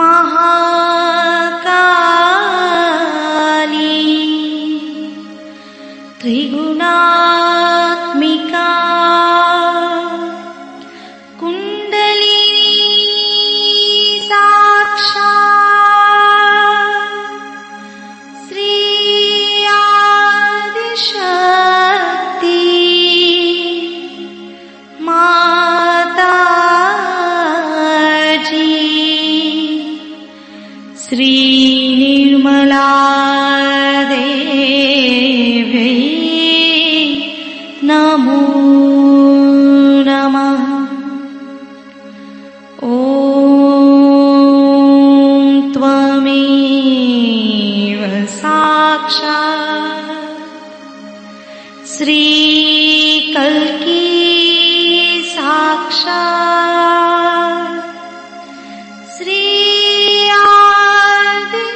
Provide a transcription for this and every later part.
महाकाली त्रिगुणात्मिका कुंडलिनी साक्षात् श्री आदिशक्ति माताजी श्री निर्मला देवी नमो नमः। ॐ त्वमेव साक्षात् श्री कल्की साक्षात् श्री आदिशक्ति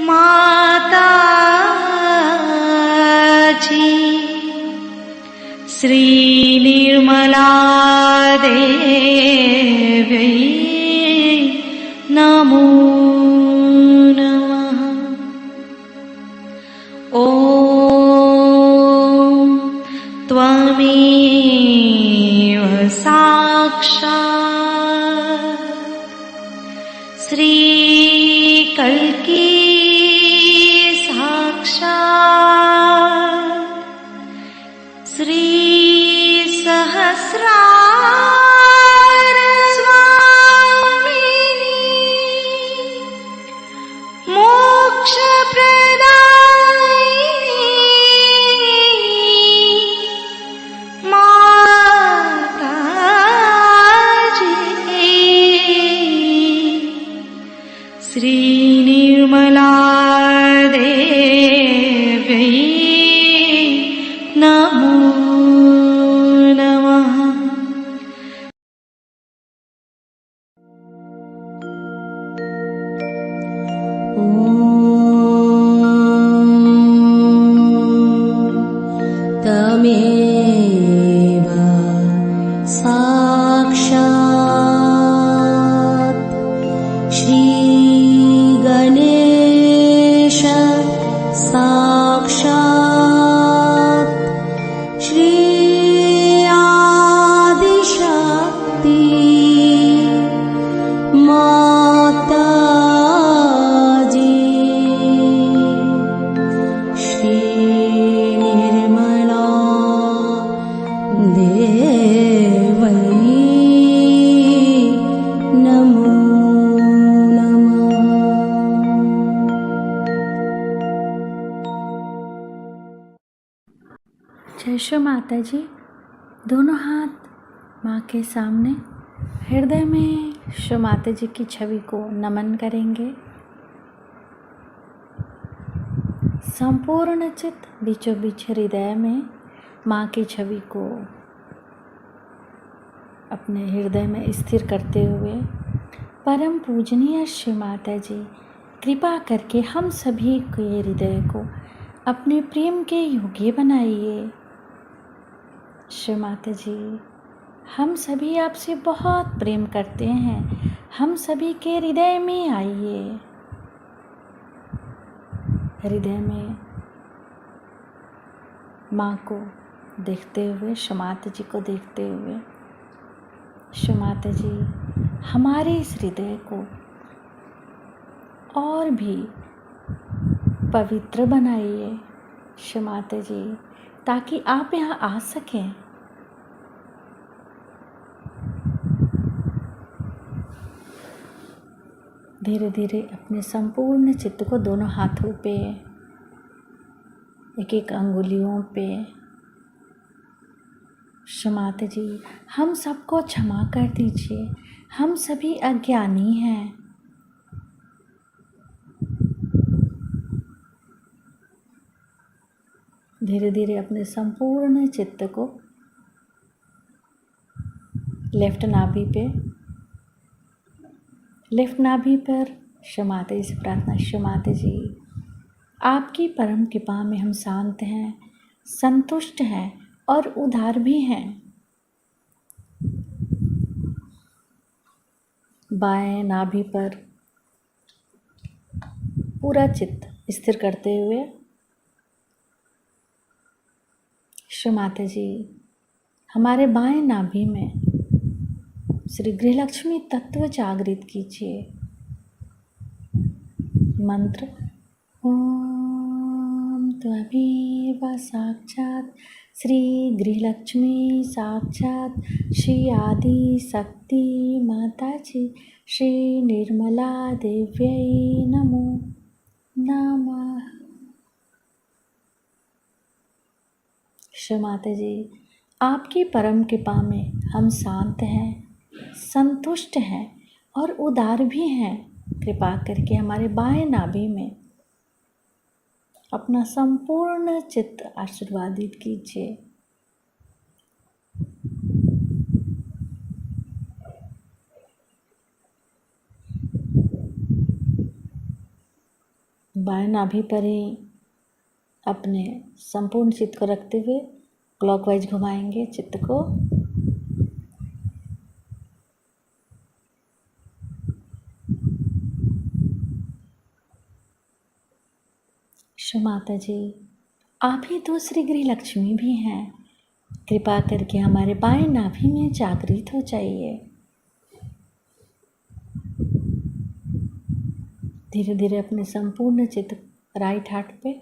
माताजी श्री निर्मला देवी नमो नमः। ॐ त्वमेव साक्षात् श्री कल्की साक्षात् श्री सहस्रार स्वामिनी मोक्ष प्रदायिनी माताजी श्री निर्मला देवी नमो नमः। तमेव साक्षात् श्री गणेश साक्षात् श्री आदिशक्ति माताजी श्री निर्मला देवी नमो नमः। जय श्री माता जी। दोनों हाथ माँ के सामने हृदय में श्री माता जी की छवि को नमन करेंगे। संपूर्ण चित्त बीचों बीच हृदय में माँ की छवि को अपने हृदय में स्थिर करते हुए परम पूजनीय श्री माता जी कृपा करके हम सभी के हृदय को अपने प्रेम के योग्य बनाइए। श्री माता जी हम सभी आपसे बहुत प्रेम करते हैं, हम सभी के हृदय में आइए। हृदय में माँ को देखते हुए, श्री माता जी को देखते हुए, श्री माता जी हमारे इस हृदय को और भी पवित्र बनाइए श्री माता जी, ताकि आप यहाँ आ सकें। धीरे धीरे अपने संपूर्ण चित्त को दोनों हाथों पे, एक एक अंगुलियों पे, श्री माता जी हम सबको क्षमा कर दीजिए, हम सभी अज्ञानी हैं। धीरे धीरे अपने संपूर्ण चित्त को लेफ्ट नाभि पर श्री माता जी से प्रार्थना। श्री माता जी आपकी परम कृपा में हम शांत हैं, संतुष्ट हैं और उदार भी हैं। बाएं नाभि पर पूरा चित्त स्थिर करते हुए श्री माता जी हमारे बाएं नाभि में श्री गृहलक्ष्मी तत्व जागृत कीजिए। मंत्र ओम त्वमेव साक्षात् श्री गृहलक्ष्मी साक्षात् श्री आदि शक्ति माता जी श्री निर्मला देव्यै नमो नमः। श्री माता जी आपकी परम कृपा में हम शांत हैं, संतुष्ट हैं और उदार भी हैं। कृपा करके हमारे बाएं नाभि में अपना संपूर्ण चित्त आशीर्वादित कीजिए। बाएं नाभि पर ही अपने संपूर्ण चित्त को रखते हुए क्लॉकवाइज घुमाएंगे चित्त को। श्री माता जी आप ही दूसरी गृहलक्ष्मी भी हैं। कृपा करके हमारे बाएं नाभि में जागृत हो जाइए। धीरे धीरे अपने संपूर्ण चित्त राइट हार्ट पे,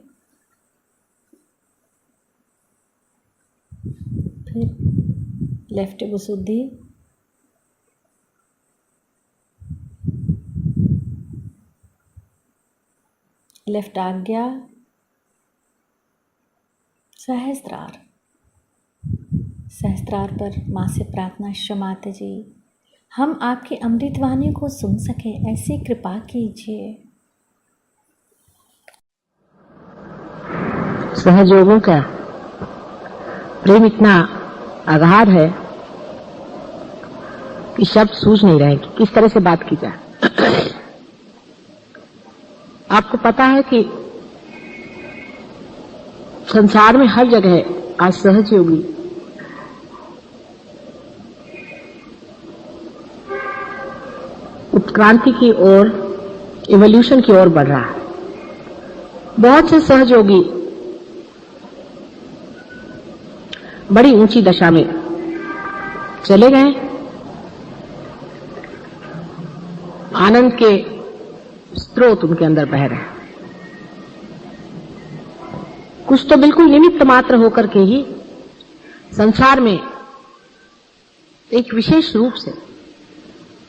फिर लेफ्ट विशुद्धि, लेफ्ट आज्ञा, सहस्त्रार। सहस्त्रार पर माँ से प्रार्थना श्री माता जी हम आपकी अमृतवाणी को सुन सके ऐसी कृपा कीजिए। सहयोगों का प्रेम इतना अगाध है कि शब्द सूझ नहीं रहे कि किस तरह से बात की जाए। आपको पता है कि संसार में हर जगह आज सहयोगी उत्क्रांति की ओर, इवोल्यूशन की ओर बढ़ रहा है। बहुत से सहयोगी बड़ी ऊंची दशा में चले गए, आनंद के स्रोत उनके अंदर बह रहे हैं। कुछ तो बिल्कुल निमित्त मात्र होकर के ही संसार में एक विशेष रूप से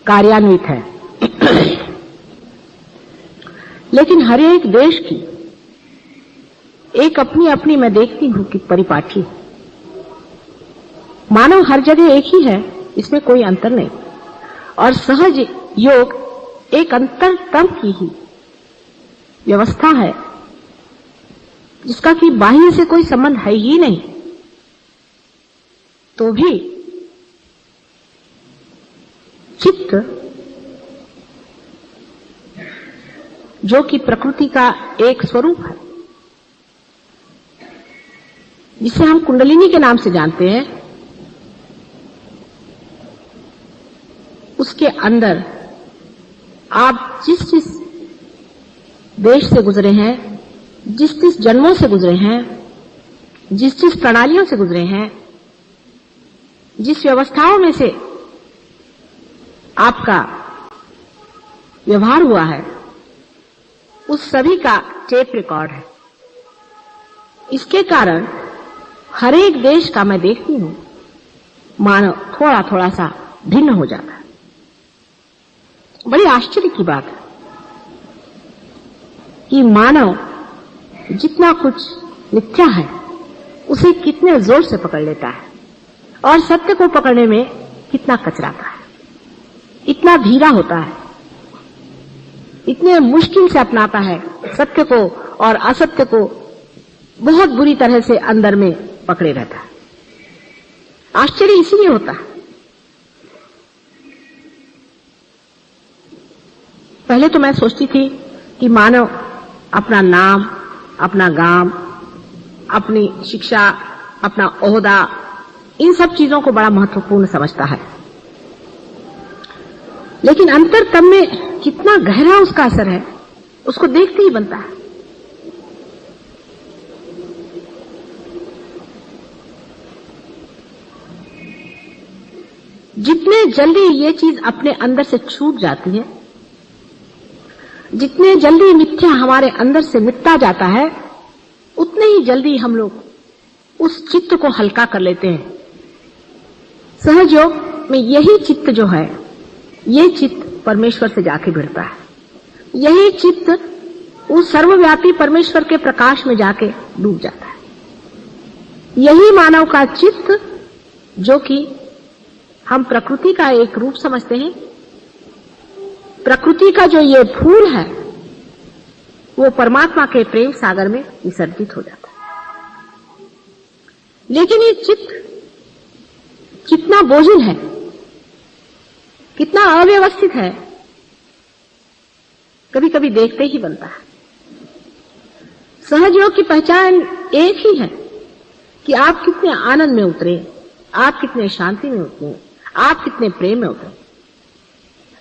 कार्यान्वित है। लेकिन हर एक देश की एक अपनी अपनी, मैं देखती हूं कि परिपाटी है। मानव हर जगह एक ही है, इसमें कोई अंतर नहीं। और सहज योग एक अंतरतम की ही व्यवस्था है जिसका कि बाह्य से कोई संबंध है ही नहीं, तो भी चित्त जो कि प्रकृति का एक स्वरूप है, जिसे हम कुंडलिनी के नाम से जानते हैं, उसके अंदर आप जिस जिस देश से गुजरे हैं, जिस जिस जन्मों से गुजरे हैं, जिस जिस प्रणालियों से गुजरे हैं, जिस व्यवस्थाओं में से आपका व्यवहार हुआ है, उस सभी का टेप रिकॉर्ड है। इसके कारण हर एक देश का मैं देखती हूं मानव थोड़ा थोड़ा सा भिन्न हो जाता है। बड़ी आश्चर्य की बात है कि मानव जितना कुछ मिथ्या है उसे कितने जोर से पकड़ लेता है और सत्य को पकड़ने में कितना कचराता है, इतना धीरा होता है, इतने मुश्किल से अपनाता है सत्य को और असत्य को, बहुत बुरी तरह से अंदर में पकड़े रहता है। आश्चर्य इसीलिए होता है। पहले तो मैं सोचती थी कि मानव अपना नाम, अपना गांव, अपनी शिक्षा, अपना ओहदा, इन सब चीजों को बड़ा महत्वपूर्ण समझता है। लेकिन अंतरतम में कितना गहरा उसका असर है, उसको देखते ही बनता है। जितने जल्दी ये चीज अपने अंदर से छूट जाती है, जितने जल्दी मिथ्या हमारे अंदर से मिटता जाता है, उतने ही जल्दी हम लोग उस चित्त को हल्का कर लेते हैं। सहज योग में यही चित्त जो है, ये चित्त परमेश्वर से जाके भिड़ता है। यही चित्त उस सर्वव्यापी परमेश्वर के प्रकाश में जाके डूब जाता है। यही मानव का चित्त, जो कि हम प्रकृति का एक रूप समझते हैं, प्रकृति का जो ये फूल है, वो परमात्मा के प्रेम सागर में विसर्जित हो जाता है। लेकिन ये चित्त कितना बोझिल है, कितना अव्यवस्थित है, कभी कभी देखते ही बनता है। सहज योग की पहचान एक ही है कि आप कितने आनंद में उतरे, आप कितने शांति में उतरे, आप कितने प्रेम में उतरे।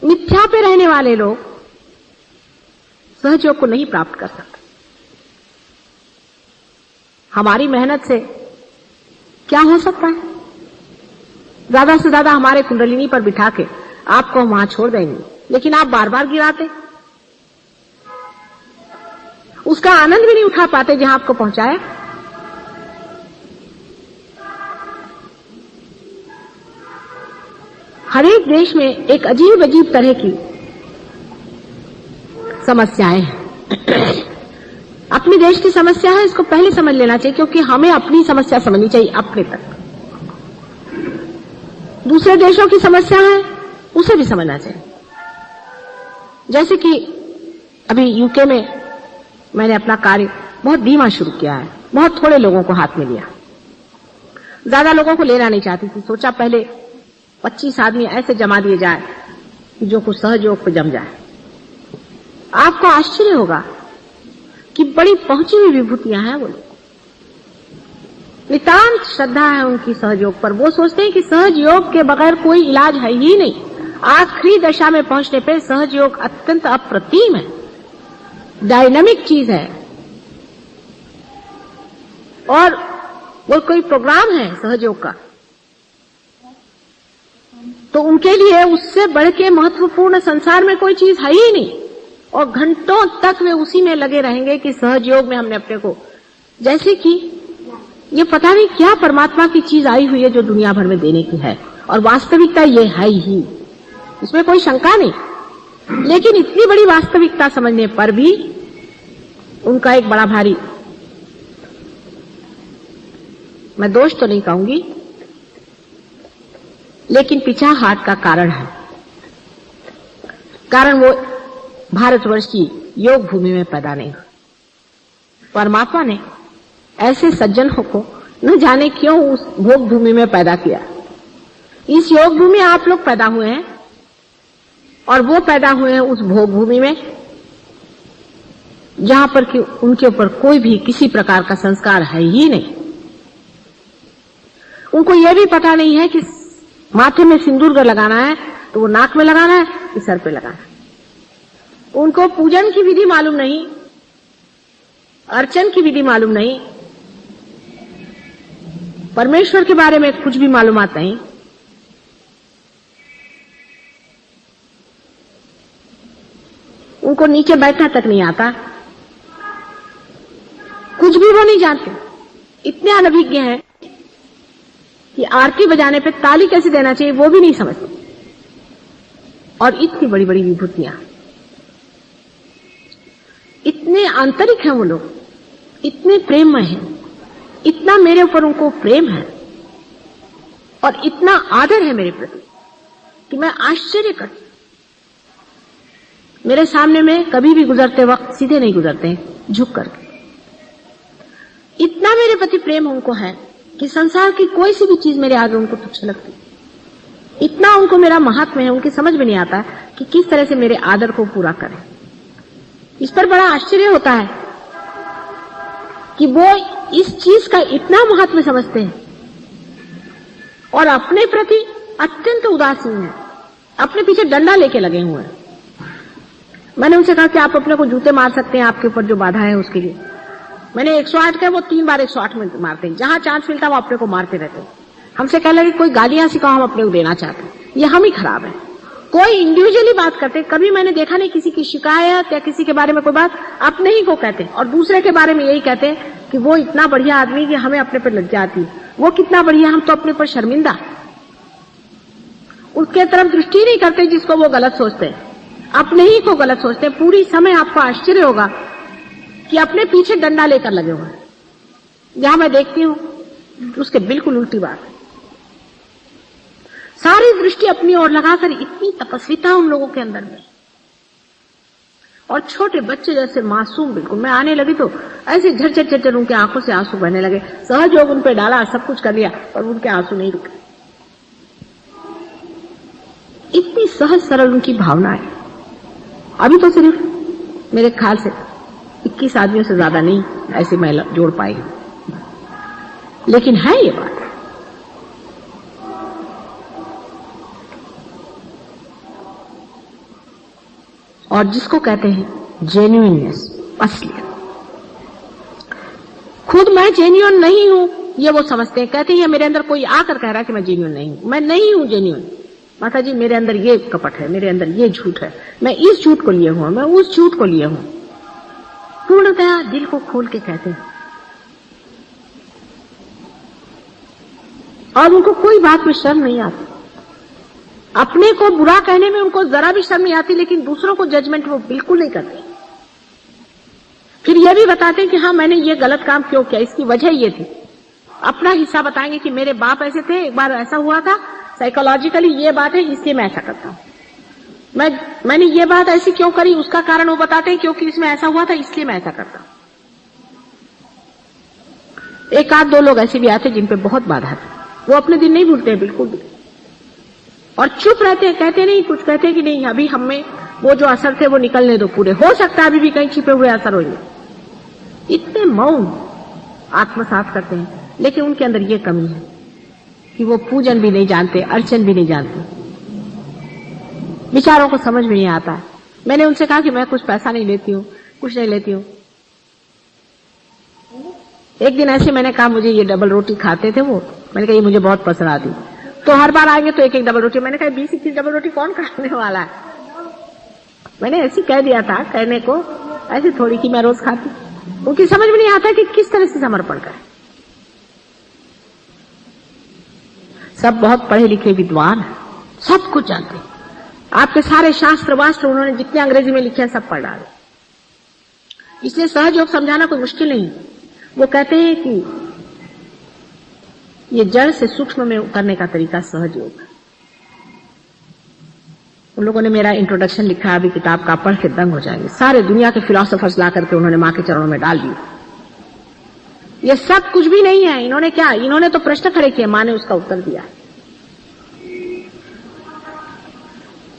मिथ्या पे रहने वाले लोग सहज योग को नहीं प्राप्त कर सकते। हमारी मेहनत से क्या हो सकता है? ज्यादा से ज्यादा हमारे कुंडलिनी पर बिठा के आपको वहां छोड़ देंगे, लेकिन आप बार बार गिराते, उसका आनंद भी नहीं उठा पाते जहां आपको पहुंचाया। हर एक देश में एक अजीब अजीब तरह की समस्याएं हैं। अपने देश की समस्या है, इसको पहले समझ लेना चाहिए, क्योंकि हमें अपनी समस्या समझनी चाहिए अपने तक। दूसरे देशों की समस्या है, उसे भी समझना चाहिए। जैसे कि अभी यूके में मैंने अपना कार्य बहुत धीमा शुरू किया है, बहुत थोड़े लोगों को हाथ में लिया, ज्यादा लोगों को लेना नहीं चाहती थी। सोचा पहले 25 आदमी ऐसे जमा दिए जाए कि जो कुछ सहज योग पे जम जाए। आपको आश्चर्य होगा कि बड़ी पहुंची हुई विभूतियां हैं वो लोग, नितांत श्रद्धा है उनकी सहज योग पर। वो सोचते हैं कि सहज योग के बगैर कोई इलाज है ही नहीं। आखिरी दशा में पहुंचने पर सहज योग अत्यंत अप्रतिम है, डायनामिक चीज है, और वो कोई प्रोग्राम है सहज योग का, तो उनके लिए उससे बढ़ के महत्वपूर्ण संसार में कोई चीज है ही नहीं। और घंटों तक वे उसी में लगे रहेंगे कि सहज योग में हमने अपने को, जैसे कि ये पता नहीं क्या परमात्मा की चीज आई हुई है जो दुनिया भर में देने की है, और वास्तविकता ये है ही, इसमें कोई शंका नहीं। लेकिन इतनी बड़ी वास्तविकता समझने पर भी उनका एक बड़ा भारी, मैं दोष तो नहीं कहूंगी, लेकिन पिछाहाट का कारण है। कारण वो भारतवर्ष की योग भूमि में पैदा नहीं हुआ। परमात्मा ने ऐसे सज्जनों को न जाने क्यों उस भोग भूमि में पैदा किया। इस योग भूमि में आप लोग पैदा हुए हैं, और वो पैदा हुए हैं उस भोग भूमि में जहां पर कि उनके ऊपर कोई भी किसी प्रकार का संस्कार है ही नहीं। उनको यह भी पता नहीं है कि माथे में सिंदूर लगाना है तो वो नाक में लगाना है कि सर पे लगाना है। उनको पूजन की विधि मालूम नहीं, अर्चन की विधि मालूम नहीं, परमेश्वर के बारे में कुछ भी मालूमात नहीं। उनको नीचे बैठना तक नहीं आता, कुछ भी वो नहीं जानते। इतने अनभिज्ञ हैं कि आरती बजाने पे ताली कैसे देना चाहिए वो भी नहीं समझते। और इतनी बड़ी बड़ी विभूतियां, इतने आंतरिक हैं वो लोग, इतने प्रेममय हैं, इतना मेरे ऊपर उनको प्रेम है और इतना आदर है मेरे प्रति कि मैं आश्चर्य करती। मेरे सामने में कभी भी गुजरते वक्त सीधे नहीं गुजरते हैं, झुक करके। इतना मेरे प्रति प्रेम उनको है कि संसार की कोई सी भी चीज मेरे आगे उनको तुच्छ लगती। इतना उनको मेरा महात्म्य है, उनकी समझ में नहीं आता कि किस तरह से मेरे आदर को पूरा करें। इस पर बड़ा आश्चर्य होता है कि वो इस चीज का इतना महत्व समझते हैं और अपने प्रति अत्यंत उदासीन है। अपने पीछे डंडा लेके लगे हुए हैं। मैंने उनसे कहा कि आप अपने को जूते मार सकते हैं, आपके ऊपर जो बाधा है उसके लिए। मैंने 108 का, वो 3 बार 108 में मारते हैं, जहां चांस मिलता वो अपने को मारते रहते हैं। हमसे कह लगे कोई गालियां सिखाओ, हम अपने को देना चाहते हैं। ये हम ही खराब है। कोई इंडिविजुअली बात करते, कभी मैंने देखा नहीं किसी की शिकायत या किसी के बारे में कोई बात अपने ही को कहते, और दूसरे के बारे में यही कहते हैं कि वो इतना बढ़िया आदमी कि हमें अपने पर लज्जा आती है, वो कितना बढ़िया, हम तो अपने पर शर्मिंदा। उसके तरफ दृष्टि नहीं करते जिसको वो गलत सोचते हैं, अपने ही को गलत सोचते हैं। पूरी समय आपको आश्चर्य होगा कि अपने पीछे डंडा लेकर लगे हुए हैं। जहां मैं देखती हूं उसके बिल्कुल उल्टी बात है। सारी दृष्टि अपनी ओर लगाकर, इतनी तपस्विता उन लोगों के अंदर में, और छोटे बच्चे जैसे मासूम बिल्कुल। मैं आने लगी तो ऐसे झरझर झरझर उनके आंखों से आंसू बहने लगे। सहयोग उन पे डाला, सब कुछ कर लिया, और उनके आंसू नहीं रुके। इतनी सहज सरल उनकी भावना है। अभी तो सिर्फ मेरे ख्याल से 21 आदमियों से ज्यादा नहीं ऐसे महिला जोड़ पाई, लेकिन है ये बात। और जिसको कहते हैं जेन्युइननेस, असलियत। खुद मैं जेन्युइन नहीं हूं ये वो समझते हैं। कहते हैं मेरे अंदर कोई आकर कह रहा है कि मैं जेन्युइन नहीं हूं। मैं नहीं हूं जेन्युइन। माता जी, मेरे अंदर ये कपट है, मेरे अंदर ये झूठ है, मैं इस झूठ को लिए हूं, मैं उस झूठ को लिए हूं। पूर्णतया दिल को खोल के कहते हैं, और उनको कोई बात में शर्म नहीं आती। अपने को बुरा कहने में उनको जरा भी शर्म नहीं आती, लेकिन दूसरों को जजमेंट वो बिल्कुल नहीं करते। फिर ये भी बताते हैं कि हाँ, मैंने ये गलत काम क्यों किया, इसकी वजह ये थी। अपना हिस्सा बताएंगे कि मेरे बाप ऐसे थे, एक बार ऐसा हुआ था, साइकोलॉजिकली ये बात है, इसलिए मैं ऐसा करता हूं। मैंने ये बात ऐसी क्यों करी, उसका कारण वो बताते हैं, क्योंकि इसमें ऐसा हुआ था, इसलिए मैं ऐसा करता हूं। एक आध दो लोग ऐसे भी आते जिन पे बहुत बाधा है, वो अपने दिन नहीं भूलते हैं बिल्कुल भी, और चुप रहते हैं, कहते नहीं कुछ, कहते कि नहीं अभी हमें वो जो असर थे वो निकलने दो पूरे, हो सकता है अभी भी कहीं छिपे हुए असर होंगे। इतने मौन आत्मसात करते हैं, लेकिन उनके अंदर ये कमी है कि वो पूजन भी नहीं जानते, अर्चन भी नहीं जानते, विचारों को समझ में नहीं आता है। मैंने उनसे कहा कि मैं कुछ पैसा नहीं लेती हूँ, कुछ नहीं लेती हूँ। एक दिन ऐसे मैंने कहा, मुझे ये डबल रोटी खाते थे वो, मैंने कहा ये मुझे बहुत पसंद आती, तो हर बार आएंगे तो एक एक डबल रोटी। मैंने कहा 20-21 डबल रोटी कौन खाने वाला है। मैंने ऐसे कह दिया था, कहने को ऐसे थोड़ी कि मैं रोज खाती। उनकी समझ में नहीं आता कि किस तरह से समर्पण करें। सब बहुत पढ़े लिखे विद्वान हैं, सब कुछ जानते हैं, आपके सारे शास्त्र वास्त्र उन्होंने जितने अंग्रेजी में लिखे हैं सब पढ़ डाले, इसलिए सहयोग समझाना कोई मुश्किल नहीं। वो कहते हैं कि ये जड़ से सूक्ष्म में उतरने का तरीका सहज योग है। उन लोगों ने मेरा इंट्रोडक्शन लिखा है, अभी किताब का पढ़ के दंग हो जाएंगे। सारे दुनिया के फिलोसोफर्स ला करके उन्होंने मां के चरणों में डाल दिए। ये सब कुछ भी नहीं है। इन्होंने क्या, इन्होंने तो प्रश्न खड़े किए, मां ने उसका उत्तर दिया।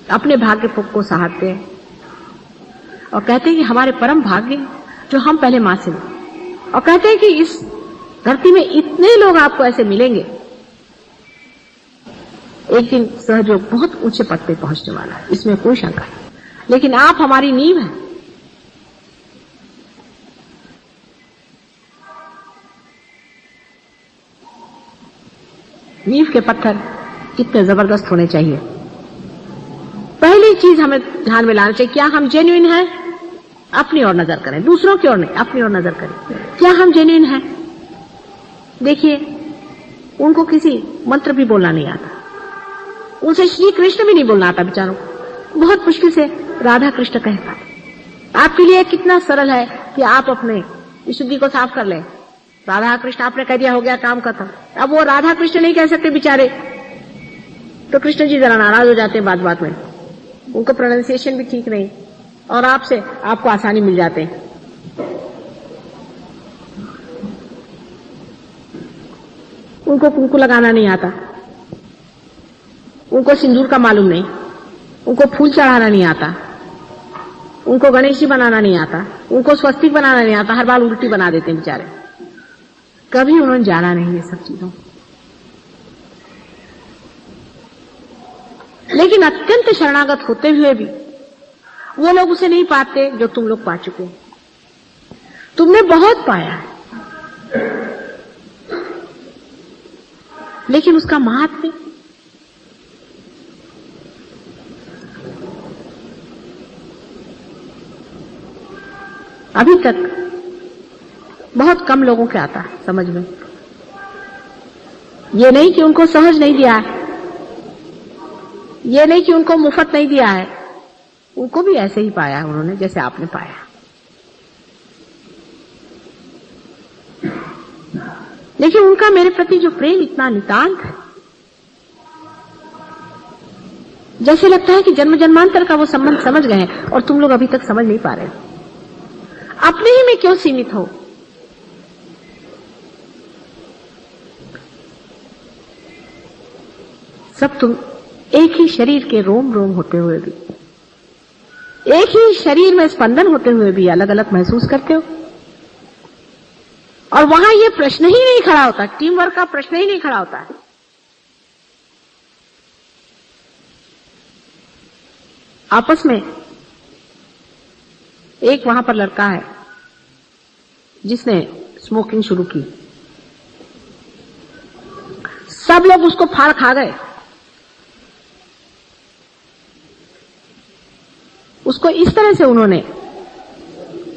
अपने भाग्य को सहारते हैं और कहते हैं कि हमारे परम भाग्य जो हम पहले मां से मिले, और कहते हैं कि इस धरती में इतने लोग आपको ऐसे मिलेंगे, एक दिन सहयोग बहुत ऊंचे पद पे पहुंचने वाला है, इसमें कोई शंका नहीं। लेकिन आप हमारी नींव हैं। नींव के पत्थर कितने जबरदस्त होने चाहिए। पहली चीज हमें ध्यान में लाना चाहिए, क्या हम जेन्युइन हैं? अपनी ओर नजर करें, दूसरों की ओर नहीं, अपनी ओर नजर करें। क्या हम जेन्युइन हैं? देखिए, उनको किसी मंत्र भी बोलना नहीं आता, उनसे श्री कृष्ण भी नहीं बोलना आता बेचारों को, बहुत मुश्किल से राधा कृष्ण कह पाते। आपके लिए कितना सरल है कि आप अपने विशुद्धि को साफ कर लें। राधा कृष्ण आपने कह दिया, हो गया काम खत्म। अब वो राधा कृष्ण नहीं कह सकते बेचारे, तो कृष्ण जी जरा नाराज हो जाते हैं बात बात में, उनको प्रोनाउंसिएशन भी ठीक नहीं, और आपसे आपको आसानी मिल जाते हैं। उनको कुंकू लगाना नहीं आता, उनको सिंदूर का मालूम नहीं, उनको फूल चढ़ाना नहीं आता, उनको गणेश जी बनाना नहीं आता, उनको स्वस्तिक बनाना नहीं आता, हर बार उल्टी बना देते हैं बेचारे। कभी उन्होंने जाना नहीं ये सब चीजों। लेकिन अत्यंत शरणागत होते हुए भी वो लोग उसे नहीं पाते जो तुम लोग पा चुके हो। तुमने बहुत पाया है, लेकिन उसका महात्म्य अभी तक बहुत कम लोगों के आता है समझ में। ये नहीं कि उनको सहज नहीं दिया है, ये नहीं कि उनको मुफ्त नहीं दिया है, उनको भी ऐसे ही पाया है उन्होंने जैसे आपने पाया। लेकिन उनका मेरे प्रति जो प्रेम इतना नितांत है, जैसे लगता है कि जन्म जन्मांतर का वो संबंध समझ गए हैं और तुम लोग अभी तक समझ नहीं पा रहे। अपने ही में क्यों सीमित हो? सब तुम एक ही शरीर के रोम रोम होते हुए भी, एक ही शरीर में स्पंदन होते हुए भी अलग अलग महसूस करते हो। और वहां ये प्रश्न ही नहीं खड़ा होता, टीम वर्क का प्रश्न ही नहीं खड़ा होता है। आपस में एक वहां पर लड़का है जिसने स्मोकिंग शुरू की, सब लोग उसको फाड़ खा गए। उसको इस तरह से उन्होंने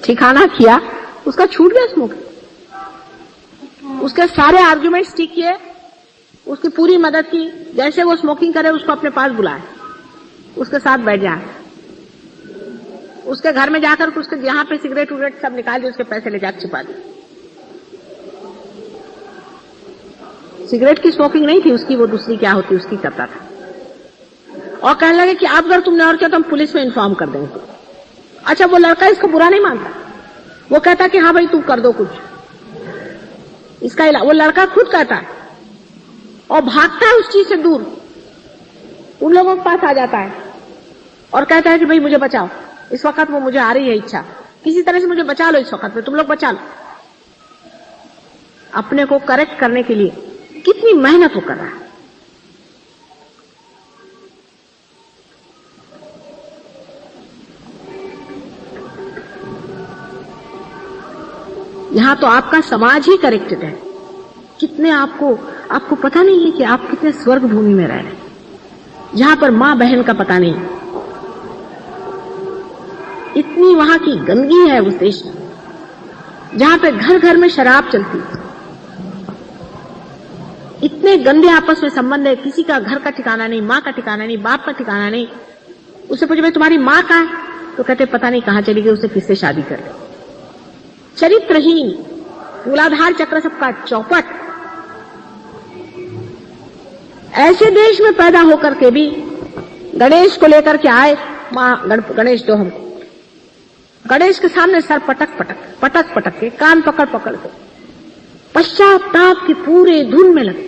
ठिकाना किया, उसका छूट गया स्मोकिंग। उसके सारे आर्ग्यूमेंट्स ठीक किए, उसकी पूरी मदद की, जैसे वो स्मोकिंग करे उसको अपने पास बुलाए, उसके साथ बैठ जाए, उसके घर में जाकर उसके जहां पे सिगरेट उगरेट सब निकाल दिए, उसके पैसे ले जाकर छिपा दिए। सिगरेट की स्मोकिंग नहीं थी उसकी, वो दूसरी क्या होती उसकी करता था। और कहने लगे कि अब अगर तुमने और किया तो हम पुलिस में इन्फॉर्म कर देंगे। अच्छा, वो लड़का इसको बुरा नहीं मानता, वो कहता कि हाँ भाई तुम कर दो कुछ इसका इलाज। वो लड़का खुद कहता है और भागता है उस चीज से दूर, उन लोगों के पास आ जाता है और कहता है कि भाई मुझे बचाओ, इस वक्त वो मुझे आ रही है इच्छा, किसी तरह से मुझे बचा लो, इस वक्त में तुम लोग बचा लो। अपने को करेक्ट करने के लिए कितनी मेहनत वो कर रहा है। यहां तो आपका समाज ही करेक्टेड है। कितने आपको पता नहीं है कि आप कितने स्वर्ग भूमि में रह रहे हैं, जहां पर मां बहन का पता नहीं। इतनी वहां की गंदगी है उस देश में, जहां पे घर घर में शराब चलती, इतने गंदे आपस में संबंध है, किसी का घर का ठिकाना नहीं, मां का ठिकाना नहीं, बाप का ठिकाना नहीं। उससे पूछे भाई तुम्हारी मां कहां है, तो कहते पता नहीं कहां चली गई, उसे किससे शादी कर ली। चरित्रहीन, मूलाधार चक्र सबका चौपट। ऐसे देश में पैदा होकर के भी गणेश को लेकर के आए, मां गणेश दो हमको। गणेश के सामने सर पटक पटक के, कान पकड़ पकड़ के, पश्चाताप की पूरे धुन में लगे।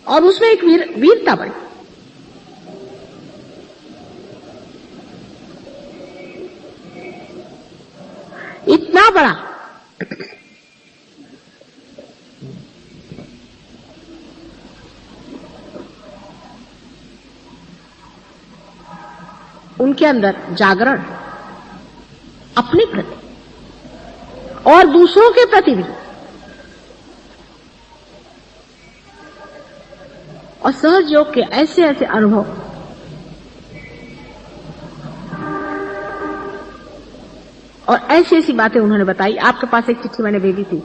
और उसमें एक वीरता बड़ी। इतना बड़ा उनके अंदर जागरण अपने प्रति और दूसरों के प्रति भी, और सहज योग के ऐसे ऐसे अनुभव। और ऐसी ऐसी बातें उन्होंने बताई। आपके पास एक चिट्ठी मैंने भेजी थी,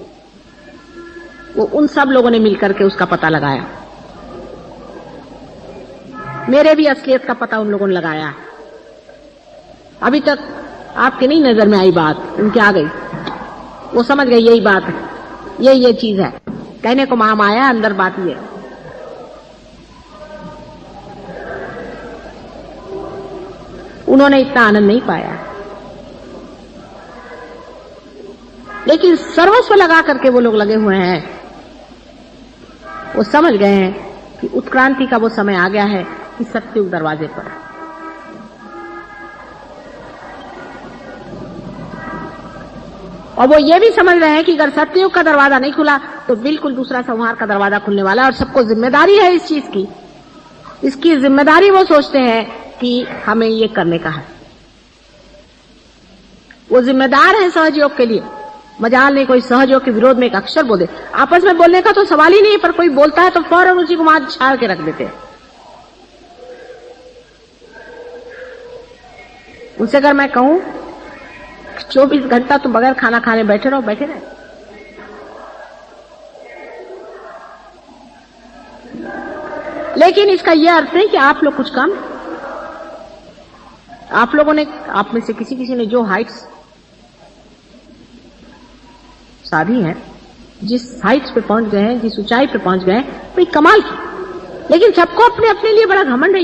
वो उन सब लोगों ने मिलकर के उसका पता लगाया। मेरे भी असलियत का पता उन लोगों ने लगाया। अभी तक आपके नहीं नजर में आई बात, उनके आ गई। वो समझ गए यही बात है, ये चीज है। कहने को महामाया, अंदर बात ये। उन्होंने इतना आनंद नहीं पाया, लेकिन सर्वस्व लगा करके वो लोग लगे हुए हैं। वो समझ गए हैं कि उत्क्रांति का वो समय आ गया है कि सत्युग दरवाजे पर। और वो ये भी समझ रहे हैं कि अगर सत्युग का दरवाजा नहीं खुला तो बिल्कुल दूसरा संहार का दरवाजा खुलने वाला है। और सबको जिम्मेदारी है इस चीज की इसकी जिम्मेदारी वो सोचते हैं कि हमें ये करने का है। वो जिम्मेदार है सहयोग के लिए। मजाल नहीं कोई सहयोग के विरोध में एक अक्षर बोल दे। आपस में बोलने का तो सवाल ही नहीं, पर कोई बोलता है तो फौरन उसी को मार छाड़ के रख देते हैं। उनसे अगर मैं कहूं 24 घंटा तुम बगैर खाना खाने बैठे रहो, बैठे रहे। लेकिन इसका यह अर्थ नहीं कि आप लोग कुछ काम, आप लोगों ने, आप में से किसी ने जो हाइट्स साधी हैं, जिस हाइट्स पे पहुंच गए हैं, जिस ऊंचाई पे पहुंच गए हैं, भाई कमाल की। लेकिन सबको अपने अपने लिए बड़ा घमंड है,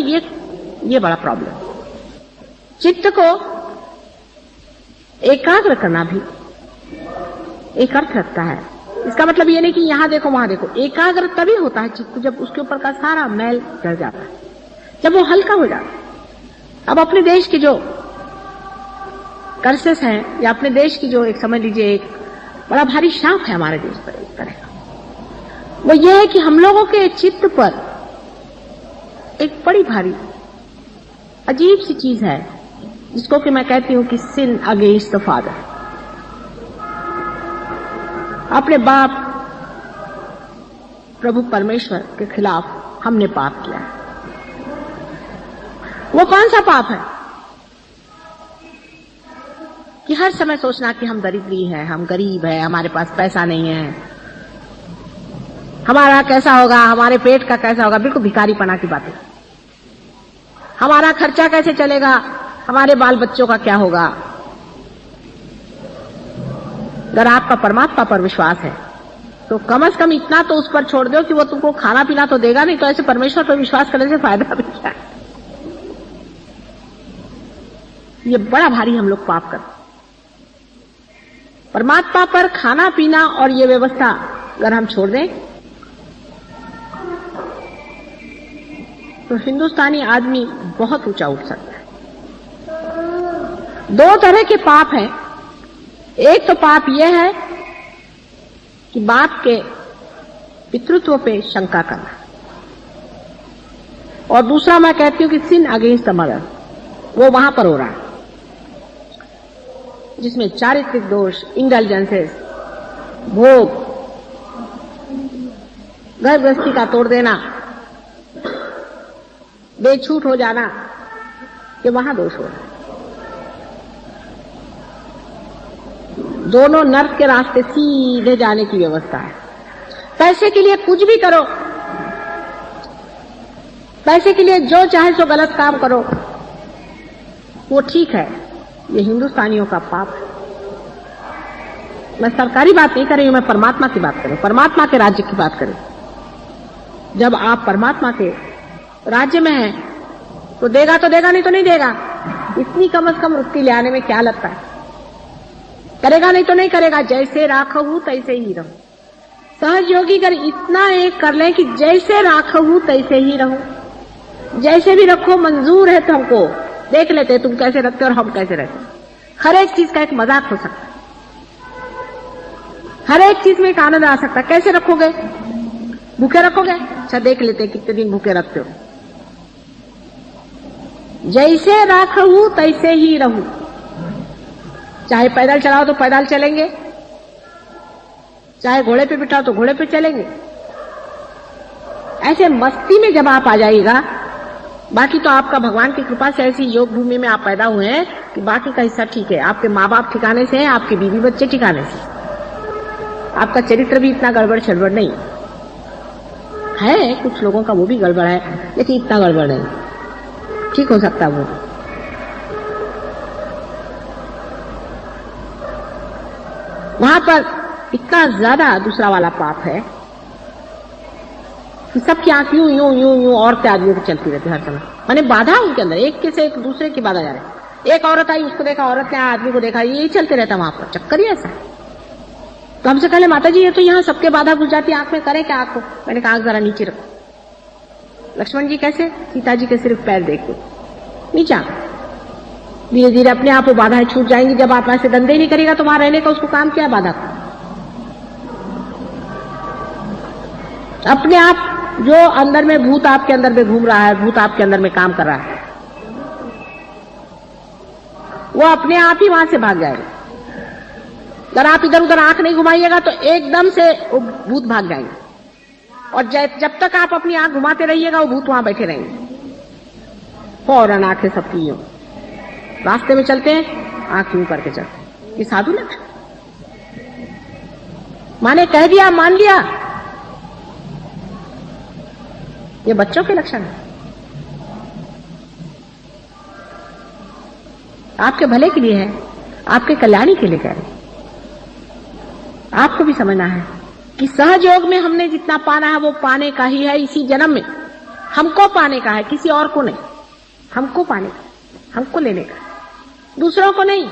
ये बड़ा प्रॉब्लम। चित्त को एकाग्र करना भी एक अर्थ रखता है। इसका मतलब ये नहीं कि यहां देखो वहां देखो। एकाग्र तभी होता है चित्त जब उसके ऊपर का सारा मैल चढ़ जाता है, जब वो हल्का हो जाता है। अब अपने देश की जो कर्सेस हैं, या अपने देश की जो एक समझ लीजिए एक बड़ा भारी शाप है हमारे देश पर एक तरह का, वो ये है कि हम लोगों के चित्त पर एक बड़ी भारी अजीब सी चीज है, जिसको कि मैं कहती हूं कि सिन अगेंस्ट द फादर। अपने बाप प्रभु परमेश्वर के खिलाफ हमने पाप किया है। वो कौन सा पाप है कि हर समय सोचना कि हम दरिद्री हैं, हम गरीब हैं, हमारे पास पैसा नहीं है, हमारा कैसा होगा, हमारे पेट का कैसा होगा। बिल्कुल भिखारीपना की बातें। हमारा खर्चा कैसे चलेगा, हमारे बाल बच्चों का क्या होगा। अगर आपका परमात्मा पर विश्वास है तो कम से कम इतना तो उस पर छोड़ दो कि वो तुमको खाना पीना तो देगा नहीं, तो ऐसे परमेश्वर पर विश्वास करने से फायदा भी क्या है। ये बड़ा भारी हम लोग पाप करते। परमात्मा पर खाना पीना और ये व्यवस्था अगर हम छोड़ दें तो हिंदुस्तानी आदमी बहुत ऊंचा उठ सकता है। दो तरह के पाप हैं। एक तो पाप यह है कि बाप के पितृत्व पे शंका करना, और दूसरा मैं कहती हूं कि सिन अगेंस्ट द मदर, वो वहां पर हो रहा है, जिसमें चारित्रिक दोष, इंडल्जेंसेस, भोग, घर गृहस्थी का तोड़ देना, बेछूट हो जाना, ये वहां दोष हो रहा है। दोनों नर्क के रास्ते सीधे जाने की व्यवस्था है। पैसे के लिए कुछ भी करो, पैसे के लिए जो चाहे सो गलत काम करो, वो ठीक है। ये हिंदुस्तानियों का पाप है। मैं सरकारी बात नहीं कर रही हूं, मैं परमात्मा की बात कर रही हूं, परमात्मा के राज्य की बात करें। जब आप परमात्मा के राज्य में हैं तो देगा तो देगा, नहीं तो नहीं देगा। इतनी कम से कम रुपये ले आने में क्या लगता है। करेगा नहीं तो नहीं करेगा, जैसे राखहू तैसे ही रहूं। सहयोगी अगर इतना एक कर लें कि जैसे राखहू तैसे ही रहूं, जैसे भी रखो मंजूर है तो हमको देख लेते तुम कैसे रखते और हम कैसे रखते। हर एक चीज का एक मजाक हो सकता है, हर एक चीज में एक आनंद आ सकता है। कैसे रखोगे, भूखे रखोगे, अच्छा देख लेते कितने दिन भूखे रखते हो। जैसे राखहू तैसे ही रहूं, चाहे पैदल चलाओ तो पैदल चलेंगे, चाहे घोड़े पे बिठाओ तो घोड़े पे चलेंगे। ऐसे मस्ती में जब आप आ जाइएगा, बाकी तो आपका भगवान की कृपा से ऐसी योग भूमि में आप पैदा हुए हैं कि बाकी का हिस्सा ठीक है। आपके माँ बाप ठिकाने से हैं, आपके बीवी बच्चे ठिकाने से, आपका चरित्र भी इतना गड़बड़ छड़बड़ नहीं है। कुछ लोगों का वो भी गड़बड़ है, लेकिन इतना गड़बड़ नहीं, ठीक हो सकता वो। वहां पर इतना ज्यादा दूसरा वाला पाप है कि सबकी आंख यूं यूं यूं यूं औरतें आदमियों की चलती रहती है हर समय। माने बाधा उनके अंदर, एक के से एक दूसरे की बाधा जा रही है। एक औरत आई, उसको देखा, औरत ने आदमी को देखा, यही चलते रहता वहां पर, चक्कर ही ऐसा। तो हमसे कहले माता जी ये तो यहाँ सबके बाधा घुस जाती है, आंख में करे क्या आंख को। मैंने कहा आंख जरा नीचे रखो। लक्ष्मण जी कैसे, सीता जी के सिर्फ पैर देख के नीचे आंख, धीरे धीरे अपने आप वो बाधाएं छूट जाएंगी। जब आप ऐसे धंधे नहीं करेगा तो वहां रहने का उसको काम क्या है, बाधा का। अपने आप जो अंदर में भूत आपके अंदर में घूम रहा है, भूत आपके अंदर में काम कर रहा है, वो अपने आप ही वहां से भाग जाएगा। अगर आप इधर उधर आंख नहीं घुमाइएगा तो एकदम से वो भूत भाग जाएंगे, और जब तक आप अपनी आंख घुमाते रहिएगा वो भूत वहां बैठे रहेंगे। फौरन आंखें सबकी यूं रास्ते में चलते हैं, आंख यूं करके चलते हैं। ये साधु लक्षण, माने कह दिया मान लिया, ये बच्चों के लक्षण है। आपके भले के लिए है, आपके कल्याणी के लिए कह रहे। आपको भी समझना है कि सहज योग में हमने जितना पाना है वो पाने का ही है इसी जन्म में। हमको पाने का है, किसी और को नहीं। हमको पाने का, हमको लेने का, दूसरों को नहीं।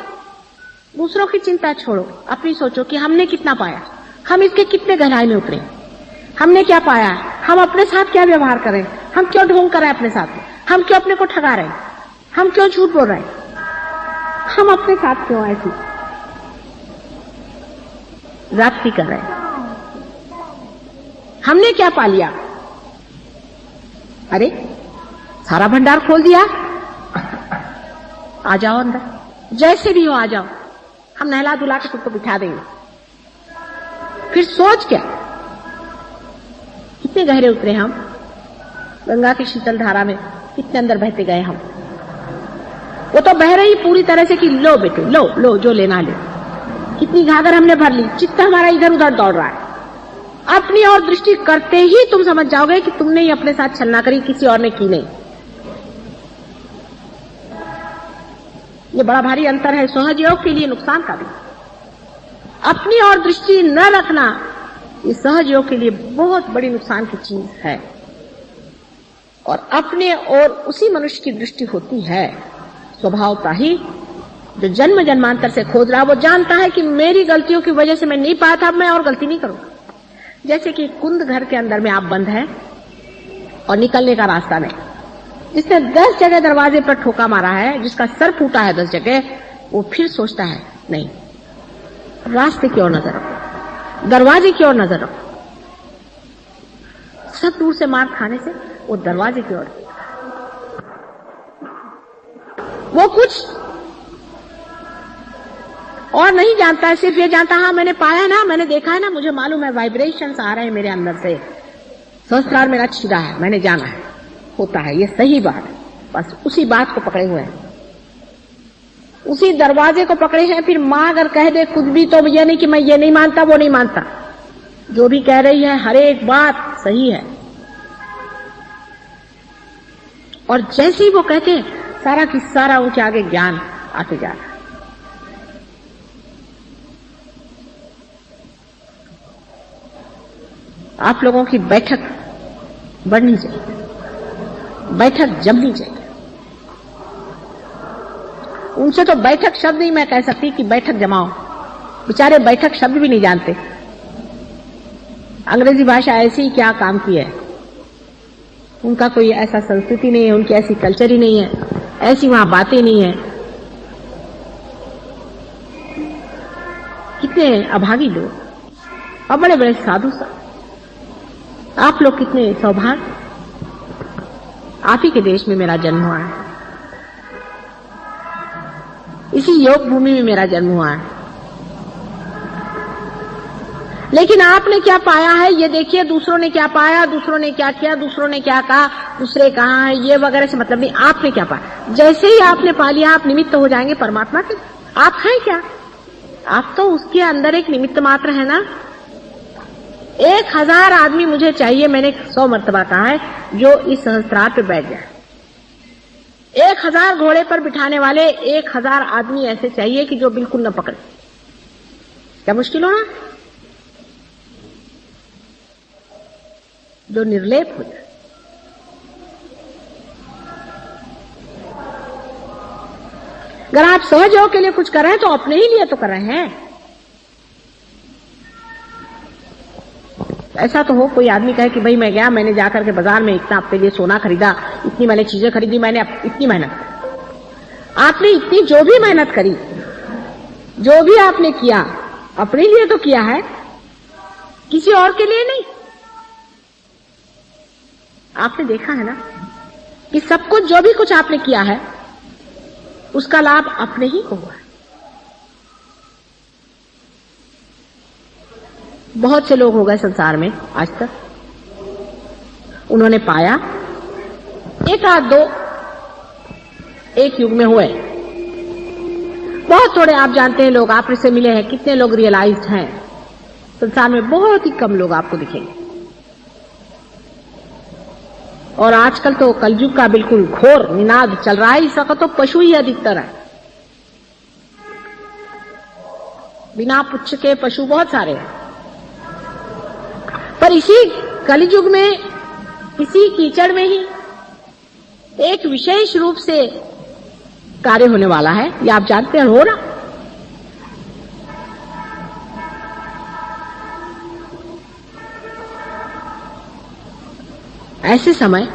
दूसरों की चिंता छोड़ो, अपनी सोचो कि हमने कितना पाया, हम इसके कितने गहराई में उतरे, हमने क्या पाया, हम अपने साथ क्या व्यवहार करें, हम क्यों ढोंग कर रहे हैं अपने साथ, हम क्यों अपने को ठगा रहे हैं, हम क्यों झूठ बोल रहे हैं, हम अपने साथ क्यों ऐसी जाति कर रहे हैं, हमने क्या पा लिया। अरे सारा भंडार खोल दिया, आ जाओ अंदर, जैसे भी हो आ जाओ, हम नहला धुला के तुमको बिठा देंगे। फिर सोच क्या, कितने गहरे उतरे हम, गंगा की शीतल धारा में कितने अंदर बहते गए हम। वो तो बह रही पूरी तरह से कि लो बेटे लो लो, जो लेना ले। कितनी घाघर हमने भर ली, चित्त हमारा इधर उधर दौड़ रहा है। अपनी ओर दृष्टि करते ही तुम समझ जाओगे कि तुमने ही अपने साथ छलना करी, किसी और ने की नहीं। ये बड़ा भारी अंतर है, सहज योग के लिए नुकसान का भी। अपनी ओर दृष्टि न रखना ये सहज योग के लिए बहुत बड़ी नुकसान की चीज है। और अपने ओर उसी मनुष्य की दृष्टि होती है स्वभावता ही, जो जन्म जन्मांतर से खोज रहा, वो जानता है कि मेरी गलतियों की वजह से मैं नहीं पाया था, अब मैं और गलती नहीं करूंगा। जैसे कि कुंद घर के अंदर में आप बंद है और निकलने का रास्ता नहीं, जिसने 10 जगह दरवाजे पर ठोका मारा है, जिसका सर फूटा है 10 जगह, वो फिर सोचता है नहीं, रास्ते की ओर नजर रखो, दरवाजे की ओर नजर रखो। सब दूर से मार खाने से वो दरवाजे की ओर, वो कुछ और नहीं जानता है, सिर्फ ये जानता है हाँ मैंने पाया ना, मैंने देखा है ना, मुझे मालूम है वाइब्रेशंस आ रहे हैं मेरे अंदर से, सहस्त्रार मेरा छिड़ा है, मैंने जाना है, होता है, ये सही बात है। बस उसी बात को पकड़े हुए हैं, उसी दरवाजे को पकड़े हैं। फिर माँ अगर कह दे कुछ भी तो ये नहीं कि मैं ये नहीं मानता वो नहीं मानता, जो भी कह रही है हर एक बात सही है। और जैसे ही वो कहते हैं सारा की सारा उनके आगे ज्ञान आते जा रहा है। आप लोगों की बैठक बढ़नी चाहिए, बैठक जमनी चाहिए। उनसे तो बैठक शब्द नहीं मैं कह सकती कि बैठक जमाओ, बेचारे बैठक शब्द भी नहीं जानते। अंग्रेजी भाषा ऐसी क्या काम की है, उनका कोई ऐसा संस्कृति नहीं है, उनकी ऐसी कल्चर ही नहीं है, ऐसी वहां बातें नहीं है। कितने अभागी लोग और बड़े बड़े साधु। आप लोग कितने सौभाग्य, आप ही के देश में मेरा जन्म हुआ है, इसी योग भूमि में मेरा जन्म हुआ है। लेकिन आपने क्या पाया है ये देखिए, दूसरों ने क्या पाया, दूसरों ने क्या किया, दूसरों ने क्या कहा, दूसरे कहाँ है, ये वगैरह से मतलब नहीं। आपने क्या पाया, जैसे ही आपने पा लिया आप निमित्त हो जाएंगे परमात्मा के। आप हैं क्या, आप तो उसके अंदर एक निमित्त मात्र है ना। 1000 आदमी मुझे चाहिए, मैंने 100 मर्तबा कहा है, जो इस सहस्त्रार पे बैठ जाए। 1000 घोड़े पर बिठाने वाले 1000 आदमी ऐसे चाहिए कि जो बिल्कुल न पकड़े। क्या मुश्किल होना, जो निर्लेप हो जाए। अगर आप सहज योग के लिए कुछ कर रहे हैं तो अपने ही लिए तो कर रहे हैं। ऐसा तो हो कोई आदमी कहे कि भाई मैं गया, मैंने जाकर के बाजार में इतना अपने लिए सोना खरीदा, इतनी मैंने चीजें खरीदी, मैंने इतनी मेहनत की। आपने इतनी जो भी मेहनत करी, जो भी आपने किया, अपने लिए तो किया है, किसी और के लिए नहीं। आपने देखा है ना कि सब कुछ जो भी कुछ आपने किया है उसका लाभ अपने ही को हुआ है। बहुत से लोग हो गए संसार में आज तक, उन्होंने पाया, एक आध दो एक युग में हुए, बहुत थोड़े आप जानते हैं लोग आप से मिले हैं, कितने लोग रियलाइज्ड हैं संसार में, बहुत ही कम लोग आपको दिखेंगे। और आजकल तो कलयुग का बिल्कुल घोर निनाद चल रहा है, इस वक्त तो पशु ही अधिकतर है, बिना पुच्छ के पशु बहुत सारे हैं। पर इसी कलयुग में, इसी कीचड़ में ही एक विशेष रूप से कार्य होने वाला है, ये आप जानते हैं, हो ना? ऐसे समय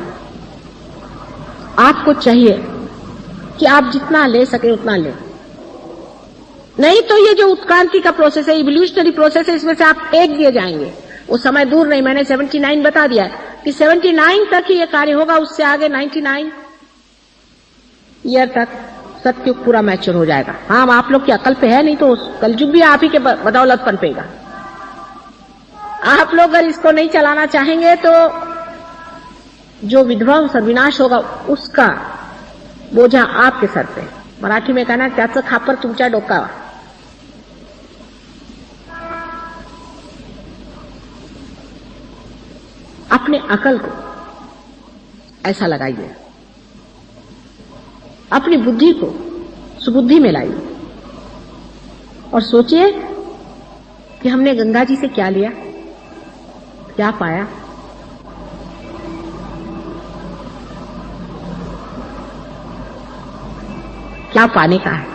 आपको चाहिए कि आप जितना ले सके उतना ले, नहीं तो ये जो उत्क्रांति का प्रोसेस है, इवोल्यूशनरी प्रोसेस है, इसमें से आप फेंक दिए जाएंगे। वो समय दूर नहीं, मैंने 79 बता दिया कि 79 तक ही ये कार्य होगा, उससे आगे 99 ईयर तक सत्युग पूरा मैच्योर हो जाएगा। हाँ, आप लोग की अकल पे है, नहीं तो कलयुग भी आप ही के बदौलत पनपेगा। आप लोग अगर इसको नहीं चलाना चाहेंगे तो जो विध्वंस और विनाश होगा उसका बोझा आपके सर पे। मराठी में कहना, त्याचं खापर तुमच्या डोकावर। अपने अकल को ऐसा लगाइए, अपनी बुद्धि को सुबुद्धि में लाइए और सोचिए कि हमने गंगा जी से क्या लिया, क्या पाया। क्या पाने का है?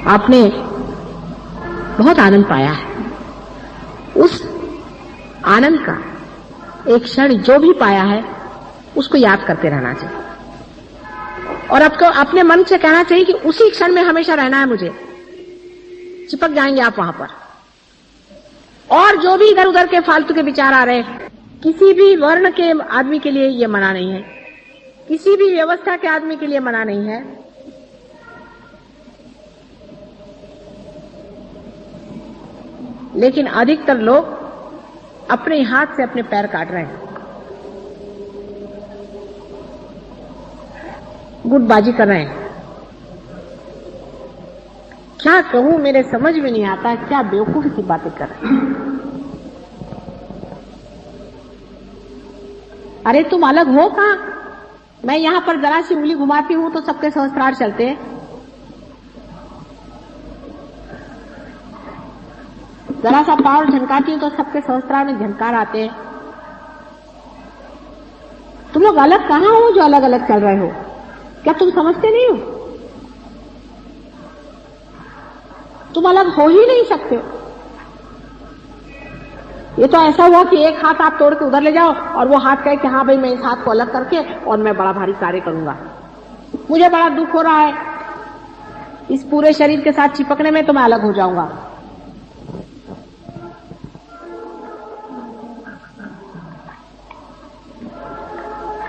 आपने बहुत आनंद पाया है, उस आनंद का एक क्षण जो भी पाया है उसको याद करते रहना चाहिए और आपको अपने मन से कहना चाहिए कि उसी क्षण में हमेशा रहना है मुझे। चिपक जाएंगे आप वहां पर। और जो भी इधर उधर के फालतू के विचार आ रहे हैं, किसी भी वर्ण के आदमी के लिए ये मना नहीं है, किसी भी व्यवस्था के आदमी के लिए मना नहीं है। लेकिन अधिकतर लोग अपने हाथ से अपने पैर काट रहे हैं, गुटबाजी कर रहे हैं। क्या कहूं, मेरे समझ में नहीं आता, क्या बेवकूफी की बातें कर रहे हैं। अरे तुम अलग हो कहां? मैं यहां पर जरा सी उंगली घुमाती हूं तो सबके सहस्त्रार चलते हैं। जरा सा पाँव झनकाती हूं तो सबके सहस्त्रार में झनकार आते हैं। तुम लोग अलग कहां हो जो अलग अलग चल रहे हो? क्या तुम समझते नहीं हो? तुम अलग हो ही नहीं सकते हो। ये तो ऐसा हुआ कि एक हाथ आप तोड़ के उधर ले जाओ और वो हाथ कहे कि हाँ भाई मैं इस हाथ को अलग करके और मैं बड़ा भारी कार्य करूंगा। मुझे बड़ा दुख हो रहा है इस पूरे शरीर के साथ चिपकने में, तो मैं अलग हो जाऊंगा।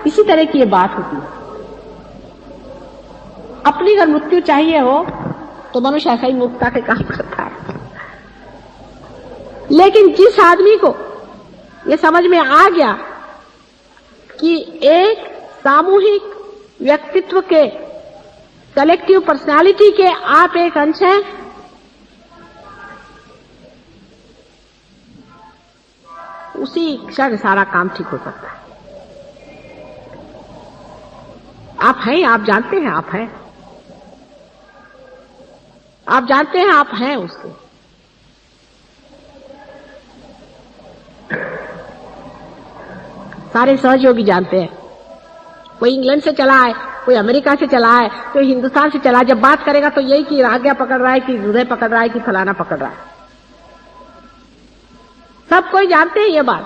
इसी तरह की ये बात होती है। अपनी अगर मृत्यु चाहिए हो तो मनुष्य ऐसा ही मुक्ता के काम करता है। लेकिन जिस आदमी को ये समझ में आ गया कि एक सामूहिक व्यक्तित्व के, कलेक्टिव पर्सनालिटी के आप एक अंश हैं, उसी क्षण सारा काम ठीक हो सकता है। आप हैं, आप जानते हैं आप हैं, आप जानते हैं आप हैं उसके। सारे सहयोगी जानते हैं। कोई इंग्लैंड से चला है, कोई अमेरिका से चला है, कोई हिंदुस्तान से चला है। जब बात करेगा तो यही कि आज्ञा पकड़ रहा है, कि हृदय पकड़ रहा है, कि फलाना पकड़ रहा है। सब कोई जानते हैं ये बात।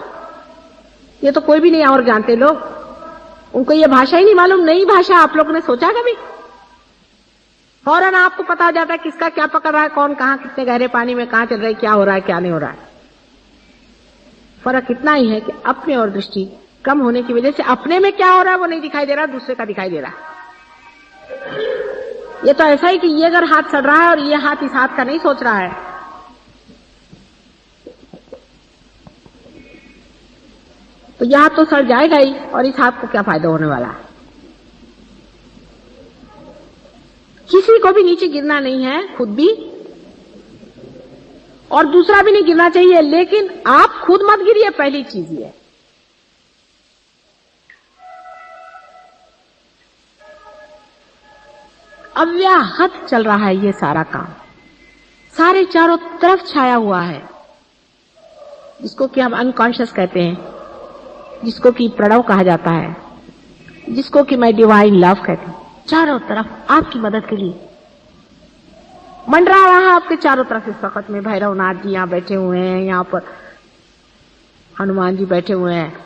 ये तो कोई भी नहीं और जानते लोग, उनको ये भाषा ही नहीं मालूम। नई भाषा आप लोगों ने सोचा कभी? फौरन आपको पता हो जाता है किसका क्या पकड़ रहा है, कौन कहां कितने गहरे पानी में कहां चल रहा है, क्या हो रहा है क्या नहीं हो रहा है। फर्क इतना ही है कि अपने और दृष्टि कम होने की वजह से अपने में क्या हो रहा है वो नहीं दिखाई दे रहा, दूसरे का दिखाई दे रहा है। ये तो ऐसा ही कि ये अगर हाथ सड़ रहा है और ये हाथ इस हाथ का नहीं सोच रहा है, तो यह हाथ तो सड़ जाएगा ही, और इस हाथ को क्या फायदा होने वाला है। किसी को भी नीचे गिरना नहीं है, खुद भी और दूसरा भी नहीं गिरना चाहिए, लेकिन आप खुद मत गिरिए, पहली चीज ये। अव्याहत चल रहा है ये सारा काम, सारे चारों तरफ छाया हुआ है, जिसको कि हम अनकॉन्शियस कहते हैं, जिसको कि प्रणव कहा जाता है, जिसको कि मैं डिवाइन लव कहती हूं। चारों तरफ आपकी मदद के लिए मंडरा रहा है, आपके चारों तरफ इस वक्त में भैरवनाथ जी यहां बैठे हुए हैं, यहां पर हनुमान जी बैठे हुए हैं,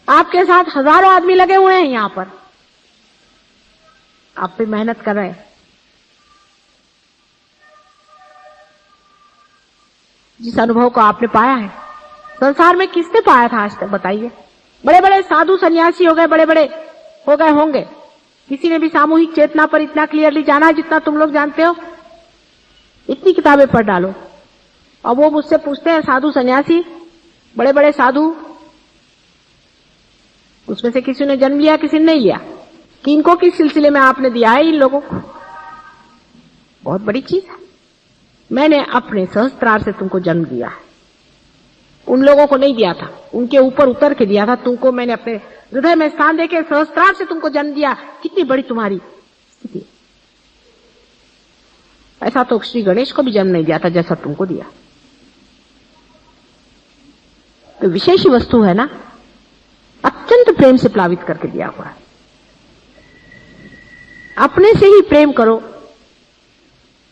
आपके साथ हजारों आदमी लगे हुए हैं यहां पर, आप पे मेहनत कर रहे हैं। जिस अनुभव को आपने पाया है, संसार में किसने पाया था आज तक, बताइए। बड़े बड़े साधु सन्यासी हो गए, बड़े बड़े हो गए होंगे, किसी ने भी सामूहिक चेतना पर इतना क्लियरली जाना जितना तुम लोग जानते हो। इतनी किताबें पढ़ डालो, और वो मुझसे पूछते हैं साधु सन्यासी, बड़े बड़े साधु, उसमें से किसी ने जन्म लिया, किसी ने नहीं लिया, किनको किस सिलसिले में आपने दिया है इन लोगों को, बहुत बड़ी चीज है। मैंने अपने सहस्त्रार से तुमको जन्म दिया है, उन लोगों को नहीं दिया था, उनके ऊपर उतर के दिया था तुमको। मैंने अपने हृदय में स्थान देके सहस्त्रार से तुमको जन्म दिया। कितनी बड़ी तुम्हारी स्थिति। ऐसा तो श्री गणेश को भी जन्म नहीं दिया था जैसा तुमको दिया। तो विशेष ही वस्तु है ना, अत्यंत प्रेम से प्लावित करके दिया हुआ है। अपने से ही प्रेम करो,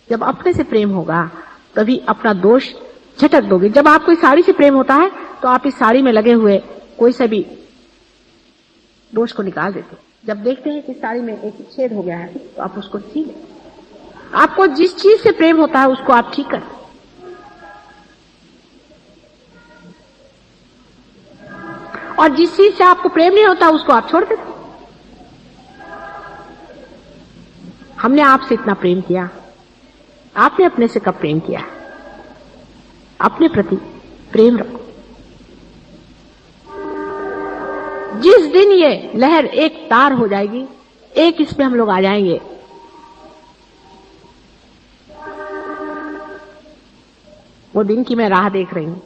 जब अपने से प्रेम होगा तभी अपना दोष झटक दोगे। जब आपको इस साड़ी से प्रेम होता है तो आप इस साड़ी में लगे हुए कोई से भी दोष को निकाल देते। जब देखते हैं कि साड़ी में एक छेद हो गया है तो आप उसको सी लें। आपको जिस चीज से प्रेम होता है उसको आप ठीक करें। और जिस चीज से आपको प्रेम नहीं होता उसको आप छोड़ देते। हमने आपसे इतना प्रेम किया, आपने अपने से कब प्रेम किया? अपने प्रति प्रेम रखो। जिस दिन ये लहर एक तार हो जाएगी, एक इसमें हम लोग आ जाएंगे, वो दिन की मैं राह देख रही हूं।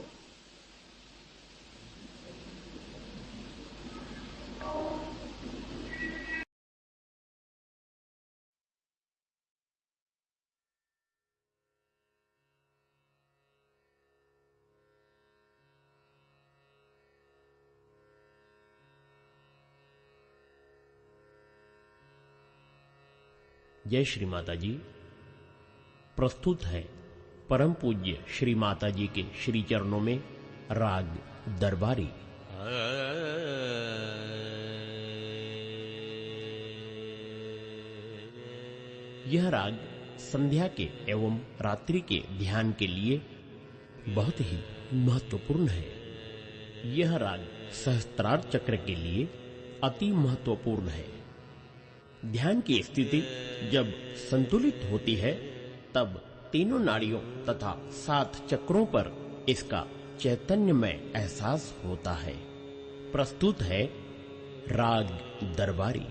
जय श्री माता जी। प्रस्तुत है परम पूज्य श्री माता जी के श्री चरणों में राग दरबारी। यह राग संध्या के एवं रात्रि के ध्यान के लिए बहुत ही महत्वपूर्ण है। यह राग सहस्त्रार चक्र के लिए अति महत्वपूर्ण है। ध्यान की स्थिति जब संतुलित होती है तब तीनों नाड़ियों तथा 7 चक्रों पर इसका चैतन्यमय एहसास होता है। प्रस्तुत है राग दरबारी।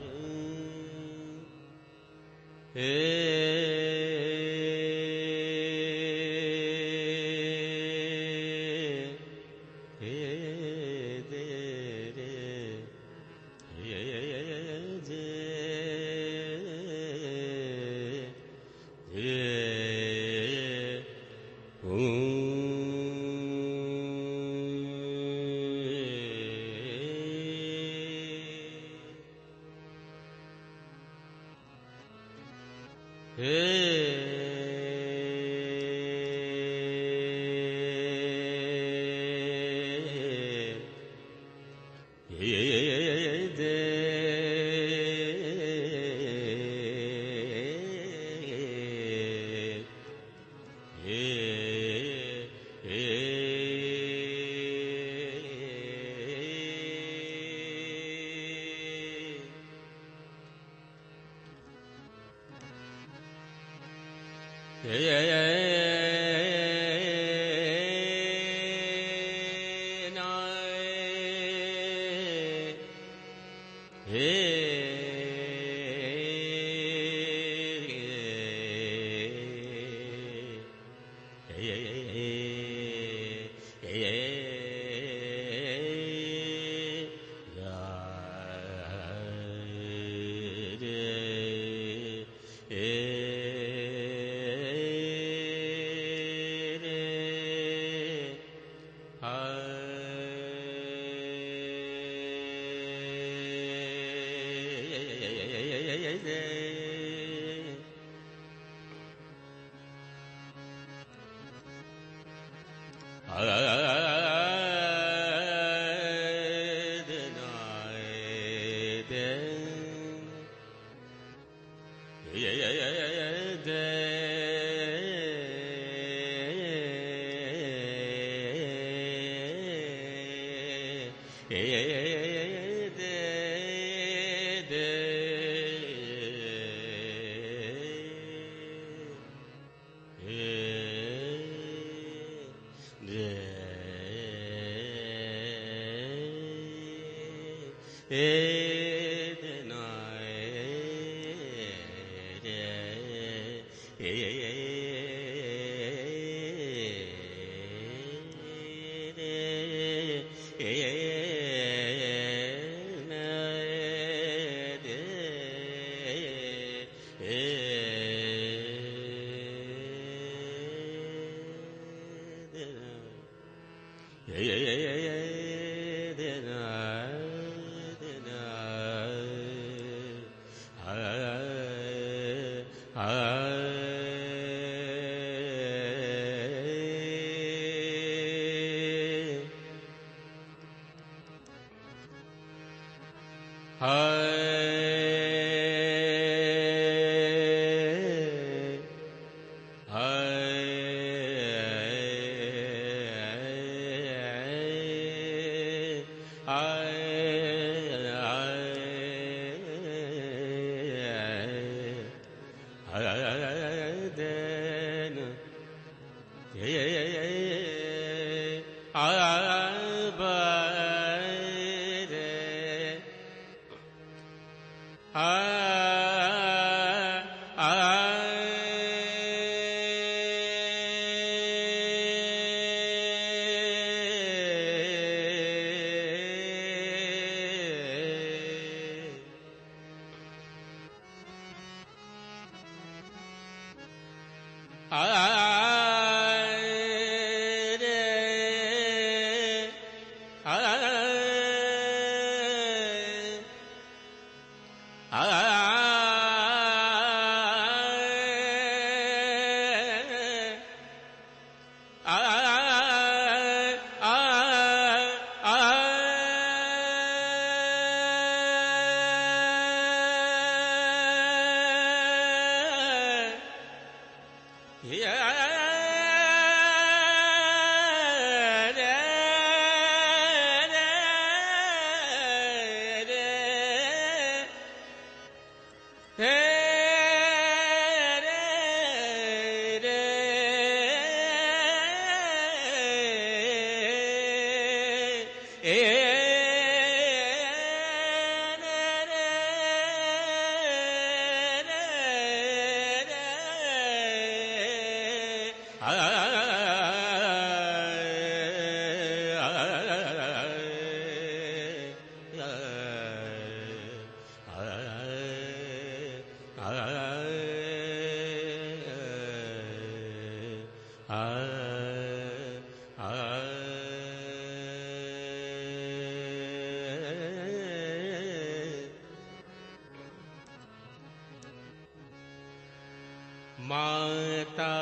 माता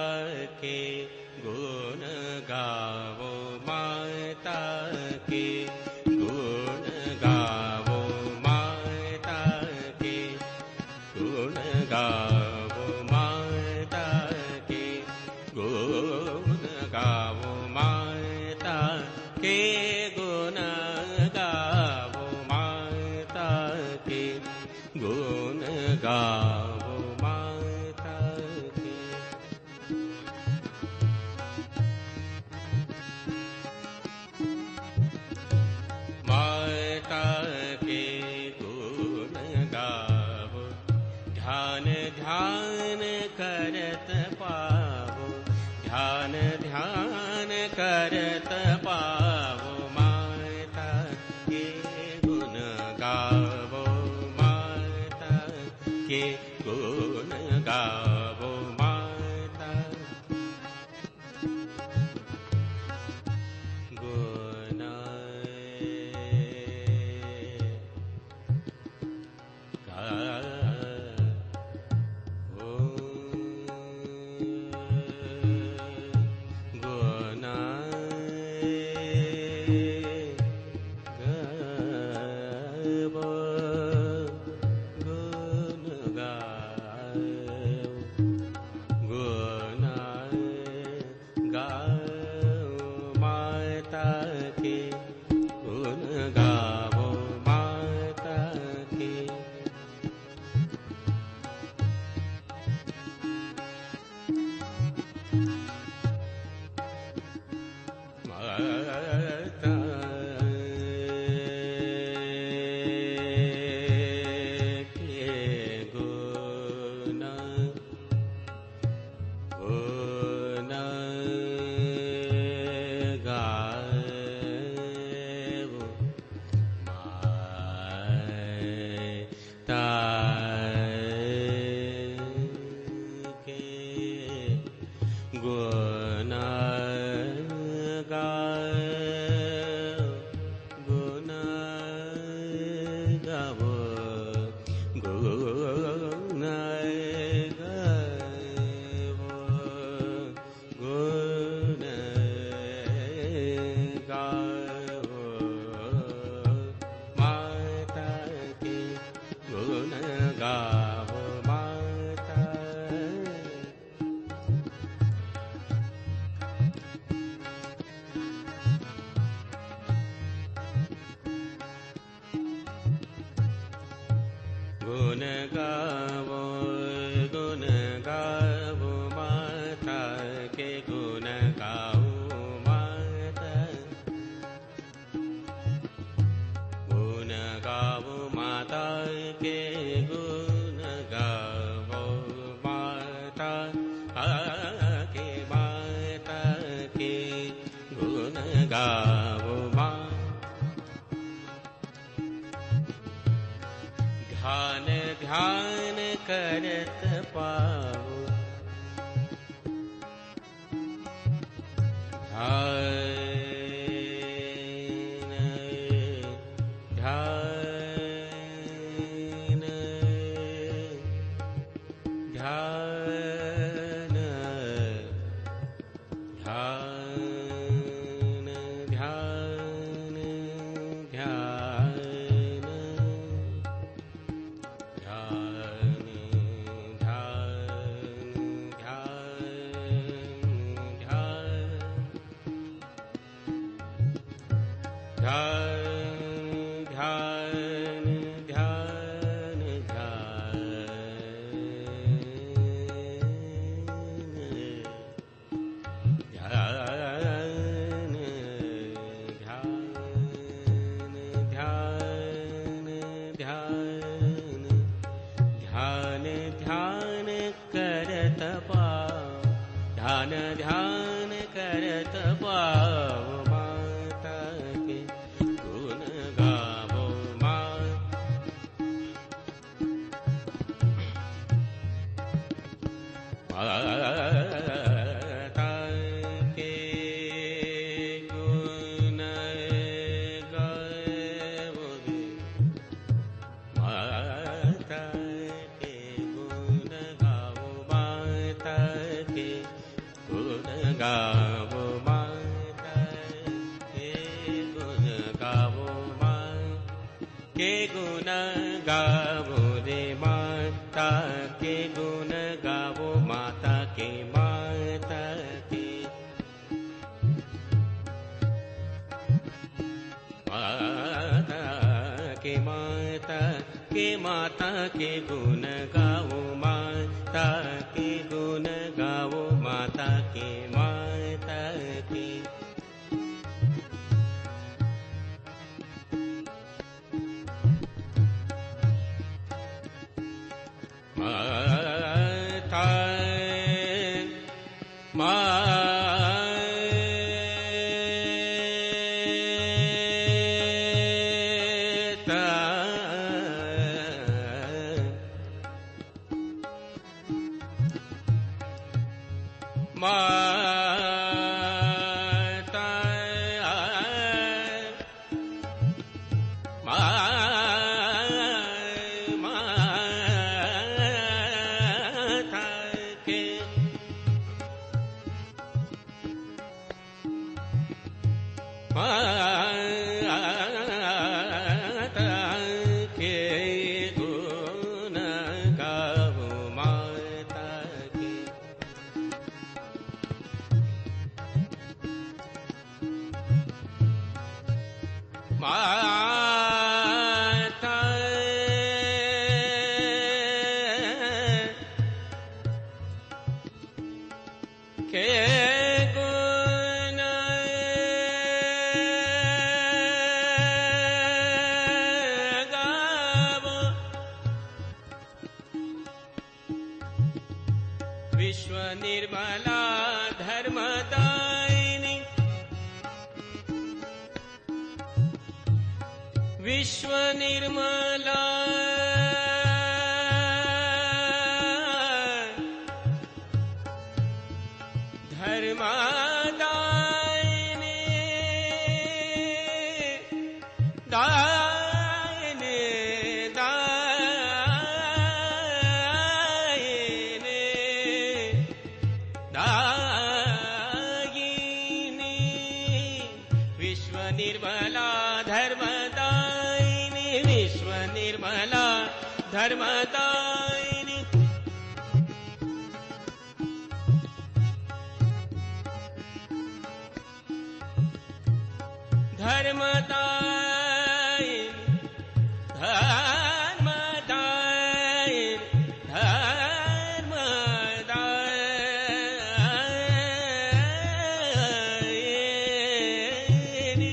के गुण गावो, माता के गुण गावो, माता के गुण गावो, माता के गुण गावो, माता के गुण गावो, माता के गुण गावो, माता के गावो माता के गुण गावो माता गुण गावो मां ध्यान ध्यान करत पाओ ध्यान करत पाओ माता के गुण गावो माता के गुण गावो माता के गुण गावो माता के गुण गावो माता के गुण गावो मां के गुण गावो रे माता के गुण गावो माता के माता के माता के गुण गावो माता के गुण गावो माता के माता के माता माता माता माता के माता के गुण गाओ माता के माता के गुण गावो विश्व निर्मला धर्मदायिनी विश्व निर्मला धर्मदायिनी दायिनी दायिनी दायिनी विश्व निर्मला धर्मदायिनी विश्व निर्मला धर्मदायिनी धर्मदायिनी धर्मदायिनी धर्मदायिनी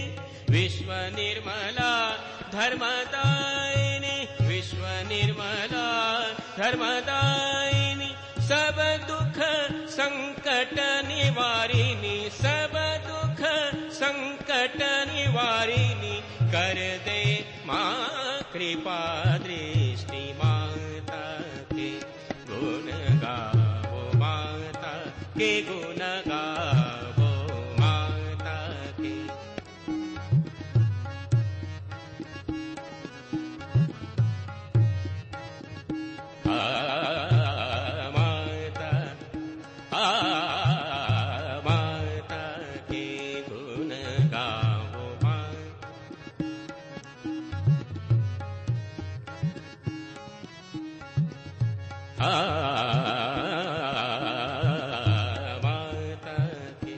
विश्व निर्मला धर्मदायिनी विश्व निर्मला धर्मदायिनी सब दुख संकट निवारिणी सब दुख संकट निवारिणी कर दे माँ कृपा दृष्टि माता के गुण गाओ माता के गुण गाओ माता के माता माता के गुण गाओ माता के माता के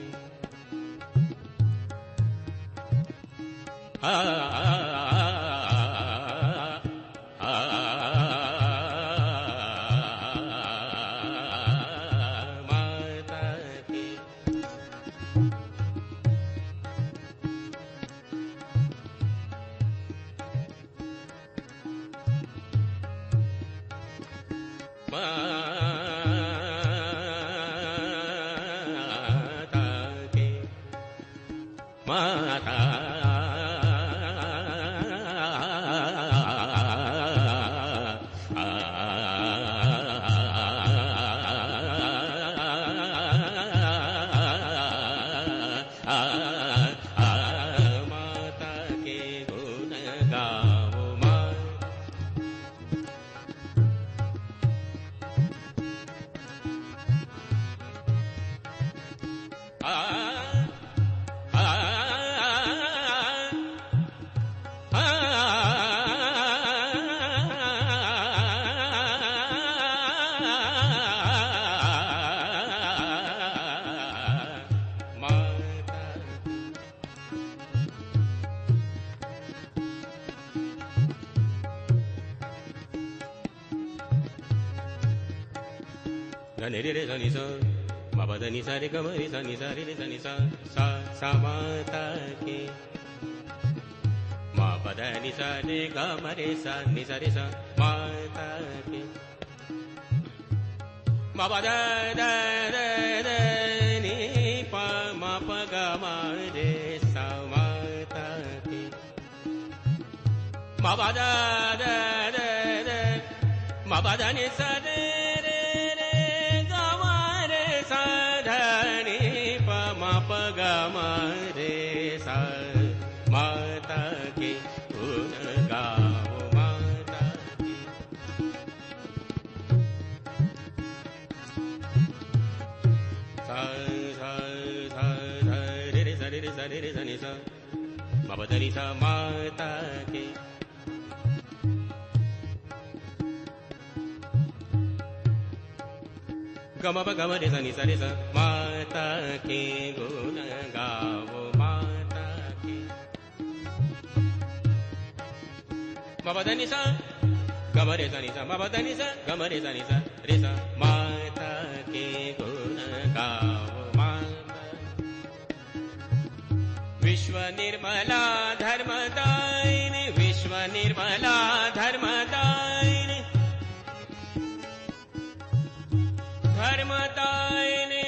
माता के माता माता के गुण गाओ रे रे रे सा मा पा धा नि सा रे ग म रे सा नि सा रे रे सा नि सा सा सा माता के मा पा धा नि सा रे ग म रे सा नि सा रे सा माता के मा पा धा धा धा धा नि पा मा पा ग म रे सा माता के मा पा धा धा धा धा मा पा धा नि सा रे रे रे ग म रे सा धा मपधनि सा माता के गम प गम रे सा नि सा रे सा माता के गुण गावो माता के मपधनि सा गम रे सा नि सा मपधनि सा गम रे सा नि सा रे सा माता के गुण गावो माता विश्व निर्मला धर्मदायिनी विश्व निर्मला धर्मदायिनी धर्मदायिनी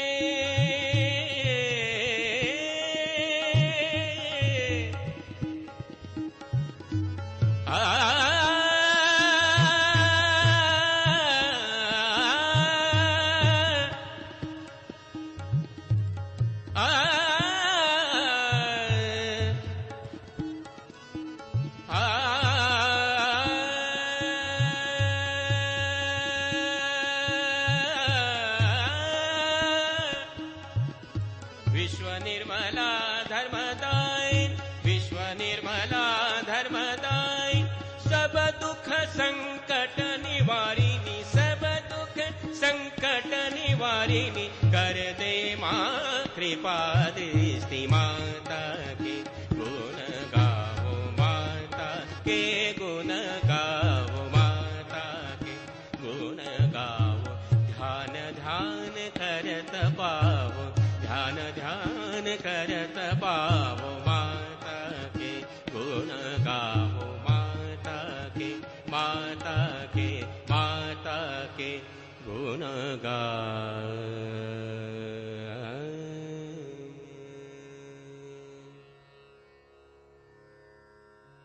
विश्व निर्मला धर्मदायिनी विश्व निर्मला धर्मदायिनी सब दुख संकट निवारिणी सब दुख संकट निवारिणी कर दे माँ कृपा दृष्टि माता के गुण गावो माता के गुण गावो माता के गुण गावो ध्यान ध्यान करत पावो ध्यान ध्यान करत पावो माता के गुण गावो माता के माता के माता के गुण गावो।